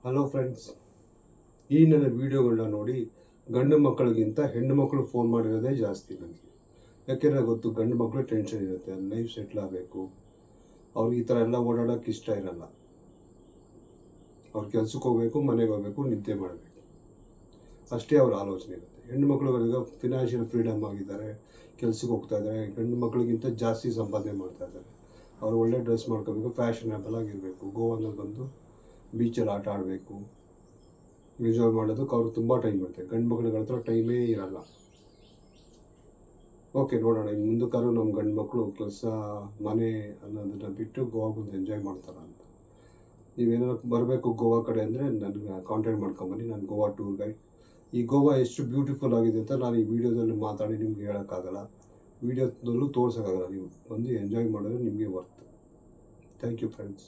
Hello friends, ಈ ನನ್ನ ವೀಡಿಯೋಗಳನ್ನ ನೋಡಿ ಗಂಡು ಮಕ್ಕಳಿಗಿಂತ ಹೆಣ್ಣು ಮಕ್ಕಳು ಫೋನ್ ಮಾಡಿರೋದೇ ಜಾಸ್ತಿ ನನಗೆ. ಯಾಕೆಂದರೆ ಗೊತ್ತು, ಗಂಡು ಮಕ್ಕಳು ಟೆನ್ಷನ್ ಇರುತ್ತೆ, ಲೈಫ್ ಸೆಟ್ಲ್ ಆಗಬೇಕು, ಅವ್ರಿಗೆ ಈ ಥರ ಎಲ್ಲ ಓಡಾಡೋಕ್ಕೆ ಇಷ್ಟ ಇರಲ್ಲ. ಅವ್ರು ಕೆಲ್ಸಕ್ಕೆ ಹೋಗಬೇಕು, ಮನೆಗೆ ಹೋಗಬೇಕು, ನಿದ್ದೆ ಮಾಡಬೇಕು, ಅಷ್ಟೇ ಅವ್ರ ಆಲೋಚನೆ ಇರುತ್ತೆ. ಹೆಣ್ಣು ಮಕ್ಕಳುಗಳಿಗೆ ಫಿನಾನ್ಷಿಯಲ್ ಫ್ರೀಡಮ್ ಆಗಿದ್ದಾರೆ, ಕೆಲ್ಸಕ್ಕೆ ಹೋಗ್ತಾ ಇದ್ದಾರೆ, ಗಂಡು ಮಕ್ಕಳಿಗಿಂತ ಜಾಸ್ತಿ ಸಂಪಾದನೆ ಮಾಡ್ತಾ ಇದ್ದಾರೆ. ಅವ್ರು ಒಳ್ಳೆ ಡ್ರೆಸ್ ಮಾಡ್ಕೋಬೇಕು, ಫ್ಯಾಷನೇಬಲ್ ಆಗಿರಬೇಕು, ಗೋವಾದಲ್ಲಿ ಬಂದು ಬೀಚಲ್ಲಿ ಆಟ ಆಡಬೇಕು, ಎಂಜಾಯ್ ಮಾಡೋದಕ್ಕೆ ಅವ್ರಿಗೆ ತುಂಬ ಟೈಮ್ ಇರುತ್ತೆ. ಗಂಡು ಮಕ್ಳುಗಳ ಹತ್ರ ಟೈಮೇ ಇರಲ್ಲ. ಓಕೆ, ನೋಡೋಣ ಇನ್ನು ಮುಂದಕ್ಕಾದ್ರೂ ನಮ್ಮ ಗಂಡು ಮಕ್ಕಳು ಕೆಲಸ ಮನೆ ಅನ್ನೋದನ್ನು ಬಿಟ್ಟು ಗೋವಾ ಬಂದು ಎಂಜಾಯ್ ಮಾಡ್ತಾರ ಅಂತ. ನೀವೇನಾದ್ರು ಬರಬೇಕು ಗೋವಾ ಕಡೆ ಅಂದರೆ ನನಗೆ ಕಾಂಟ್ಯಾಕ್ಟ್ ಮಾಡ್ಕೊಂಬನ್ನಿ, ನಾನು ಗೋವಾ ಟೂರ್ ಗೈಡ್. ಈ ಗೋವಾ ಎಷ್ಟು ಬ್ಯೂಟಿಫುಲ್ ಆಗಿದೆ ಅಂತ ನಾನು ಈ ವಿಡಿಯೋದಲ್ಲಿ ಮಾತಾಡಿ ನಿಮ್ಗೆ ಹೇಳೋಕ್ಕಾಗಲ್ಲ, ವಿಡಿಯೋದಲ್ಲೂ ತೋರ್ಸೋಕ್ಕಾಗಲ್ಲ. ನೀವು ಬಂದು ಎಂಜಾಯ್ ಮಾಡಿದ್ರೆ ನಿಮಗೆ ವರ್ತ್. Thank you friends.